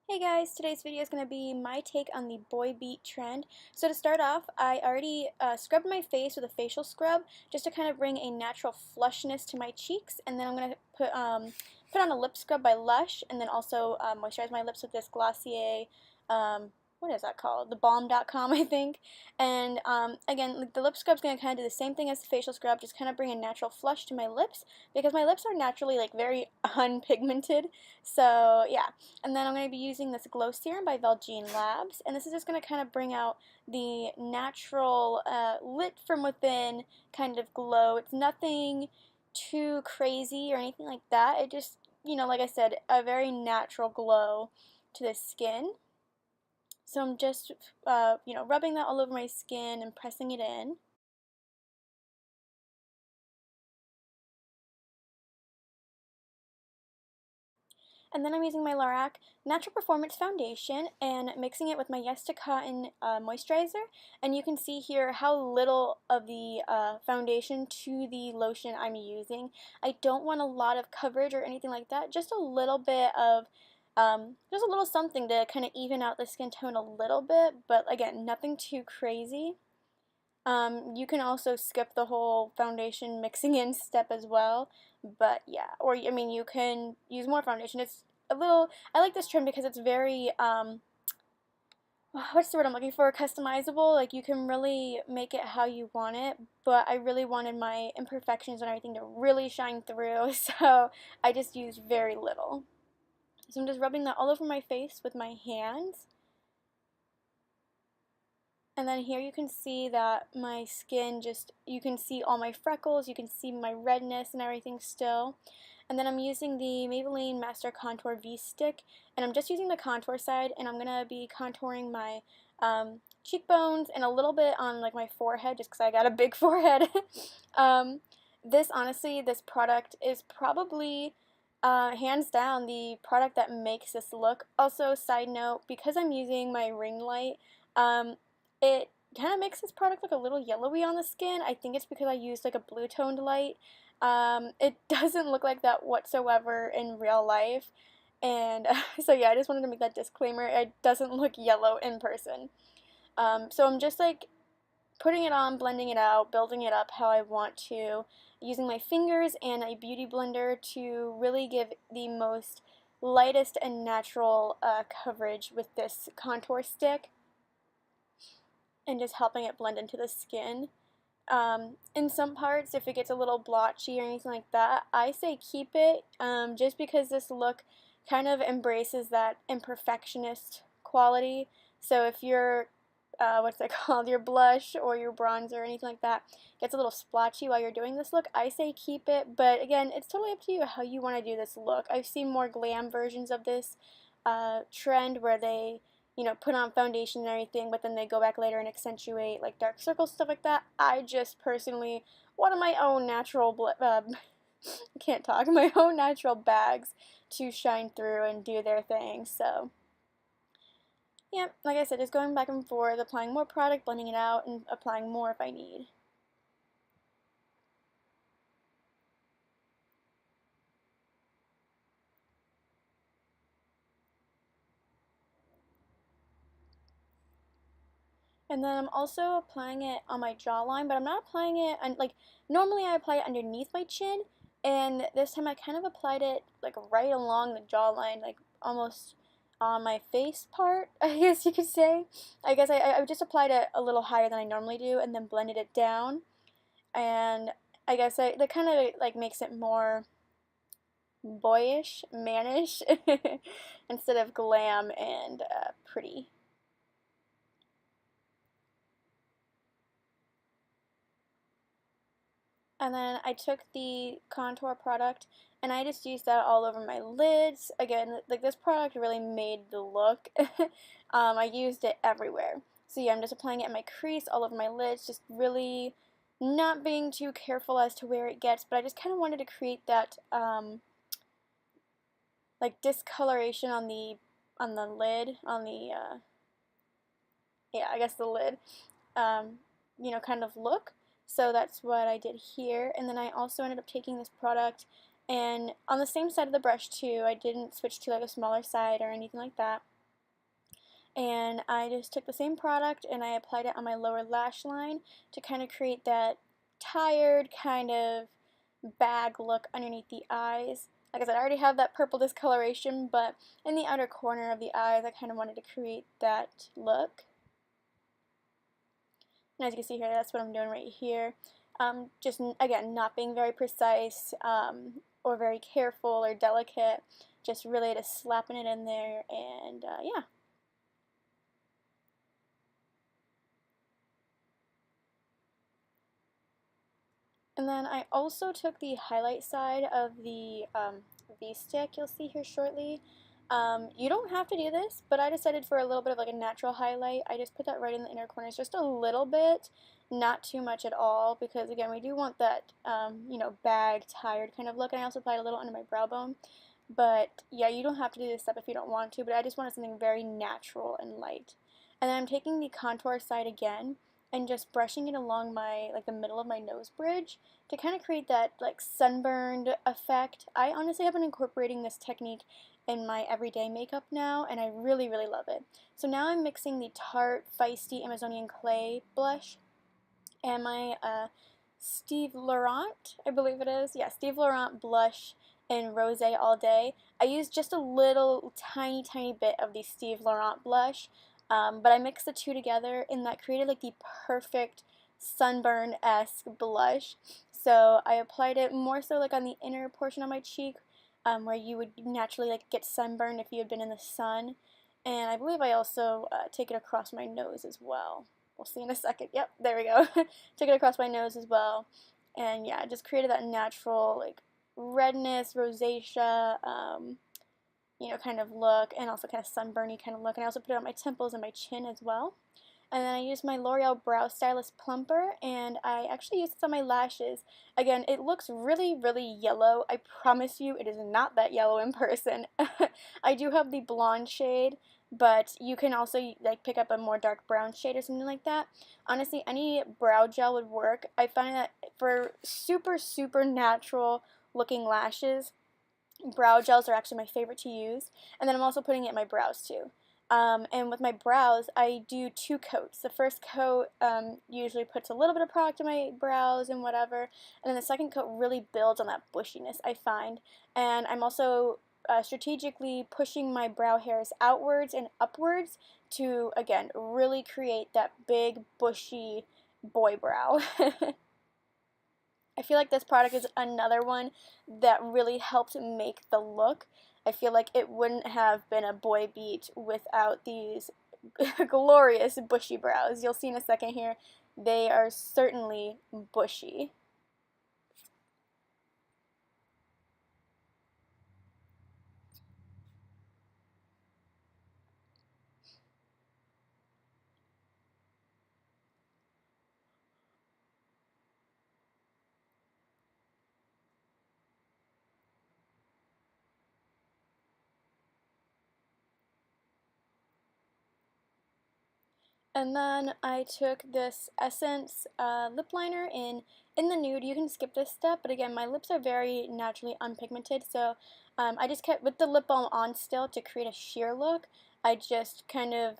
Hey guys, today's video is going to be my take on the boy beat trend. So to start off, I already scrubbed my face with a facial scrub just to kind of bring a natural flushness to my cheeks, and then I'm going to put on a lip scrub by Lush, and then also moisturize my lips with this Glossier, what is that called? The Balm.com, I think. And again, the lip scrub's going to kind of do the same thing as the facial scrub, just kind of bring a natural flush to my lips because my lips are naturally like very unpigmented. So yeah. And then I'm going to be using this Glow Serum by Velgene Labs, and this is just going to kind of bring out the natural lit from within kind of glow. It's nothing too crazy or anything like that. It just, like I said, a very natural glow to the skin. So I'm just, rubbing that all over my skin and pressing it in. And then I'm using my Lorac Natural Performance Foundation and mixing it with my Yes to Cotton moisturizer. And you can see here how little of the foundation to the lotion I'm using. I don't want a lot of coverage or anything like that, just a little bit of, just a little something to kind of even out the skin tone a little bit, but again, nothing too crazy. You can also skip the whole foundation mixing in step as well, but yeah, or I mean, you can use more foundation. It's a little, I like this trend because it's very, what's the word I'm looking for? Customizable. Like you can really make it how you want it, but I really wanted my imperfections and everything to really shine through, so I just used very little. So I'm just rubbing that all over my face with my hands. And then here you can see that my skin just, you can see all my freckles, you can see my redness and everything still. And then I'm using the Maybelline Master Contour V-Stick, and I'm just using the contour side, and I'm going to be contouring my cheekbones and a little bit on like my forehead, just because I got a big forehead. Honestly, this product is probably hands down the product that makes this look. Also, side note, because I'm using my ring light, it kind of makes this product look a little yellowy on the skin. I think it's because I used like a blue toned light. It doesn't look like that whatsoever in real life. And so yeah, I just wanted to make that disclaimer. It doesn't look yellow in person. So I'm just like putting it on, blending it out, building it up how I want to, using my fingers and a beauty blender to really give the most lightest and natural coverage with this contour stick, and just helping it blend into the skin. In some parts, if it gets a little blotchy or anything like that, I say keep it, just because this look kind of embraces that imperfectionist quality. So if your, what's that called, your blush or your bronzer or anything like that gets a little splotchy while you're doing this look, I say keep it, but again, it's totally up to you how you want to do this look. I've seen more glam versions of this trend where they put on foundation and everything, but then they go back later and accentuate like dark circles, stuff like that. I just personally wanted my own natural, can't talk, my own natural bags to shine through and do their thing. So, yeah, like I said, just going back and forth, applying more product, blending it out, and applying more if I need. And then I'm also applying it on my jawline, but I'm not applying it, like, normally I apply it underneath my chin, and this time I kind of applied it, like, right along the jawline, like, almost on my face part, I guess you could say. I guess I just applied it a little higher than I normally do, and then blended it down, and I guess that kind of, like, makes it more boyish, mannish, instead of glam and pretty. And then I took the contour product and I just used that all over my lids. Again, like this product really made the look. I used it everywhere. So yeah, I'm just applying it in my crease, all over my lids, just really not being too careful as to where it gets, but I just kind of wanted to create that like discoloration on the lid, on the yeah, I guess the lid, kind of look. So that's what I did here. And then I also ended up taking this product and on the same side of the brush too, I didn't switch to like a smaller side or anything like that. and I just took the same product and I applied it on my lower lash line to kind of create that tired kind of bag look underneath the eyes. Like I said, I already have that purple discoloration, but in the outer corner of the eyes, I kind of wanted to create that look. And as you can see here, that's what I'm doing right here. Just, again, not being very precise or very careful or delicate, just really just slapping it in there, and yeah. And then I also took the highlight side of the V-stick you'll see here shortly. You don't have to do this, but I decided for a little bit of like a natural highlight, I just put that right in the inner corners just a little bit, not too much at all, because again, we do want that, you know, bag, tired kind of look. And I also applied a little under my brow bone. But yeah, you don't have to do this step if you don't want to, but I just wanted something very natural and light. And then I'm taking the contour side again and just brushing it along my, like the middle of my nose bridge to kind of create that like sunburned effect. I honestly have been incorporating this technique in my everyday makeup now, and I really, really love it. So now I'm mixing the Tarte Feisty Amazonian Clay blush and my Steve Laurent, I believe it is. Yeah, Steve Laurent blush in Rose All Day. I used just a little tiny, tiny bit of the Steve Laurent blush, but I mixed the two together, and that created like the perfect sunburn-esque blush. So I applied it more so like on the inner portion of my cheek, where you would naturally like get sunburned if you had been in the sun. And I believe I also take it across my nose as well. We'll see in a second. Yep, there we go. Took it across my nose as well. And yeah, just created that natural like redness, rosacea, you know, kind of look, and also kind of sunburny kind of look. And I also put it on my temples and my chin as well. And then I used my L'Oreal Brow Stylist Plumper, and I actually used this on my lashes. Again, it looks really, really yellow. I promise you it is not that yellow in person. I do have the blonde shade, but you can also like pick up a more dark brown shade or something like that. Honestly, any brow gel would work. I find that for super, super natural looking lashes, brow gels are actually my favorite to use. And then I'm also putting it in my brows too. And with my brows, I do two coats. The first coat usually puts a little bit of product in my brows and whatever, and then the second coat really builds on that bushiness, I find. And I'm also strategically pushing my brow hairs outwards and upwards to, again, really create that big, bushy boy brow. I feel like this product is another one that really helped make the look. I feel like it wouldn't have been a boy beat without these glorious bushy brows. You'll see in a second here, they are certainly bushy. And then I took this Essence lip liner in the nude. You can skip this step, but again, my lips are very naturally unpigmented, so I just kept, with the lip balm on still to create a sheer look, I just kind of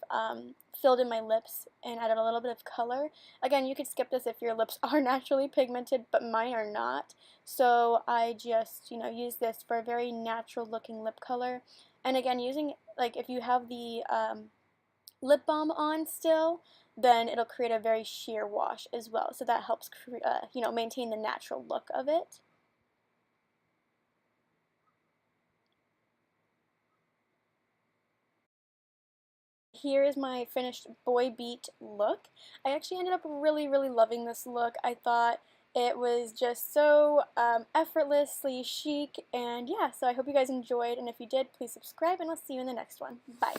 filled in my lips and added a little bit of color. Again, you could skip this if your lips are naturally pigmented, but mine are not, so I just, you know, use this for a very natural looking lip color. And again, using, like, if you have the lip balm on still, then it'll create a very sheer wash as well. So that helps, you know, maintain the natural look of it. Here is my finished boy beat look. I actually ended up really, really loving this look. I thought it was just so effortlessly chic, and yeah, so I hope you guys enjoyed, and if you did, please subscribe, and I'll see you in the next one. Bye.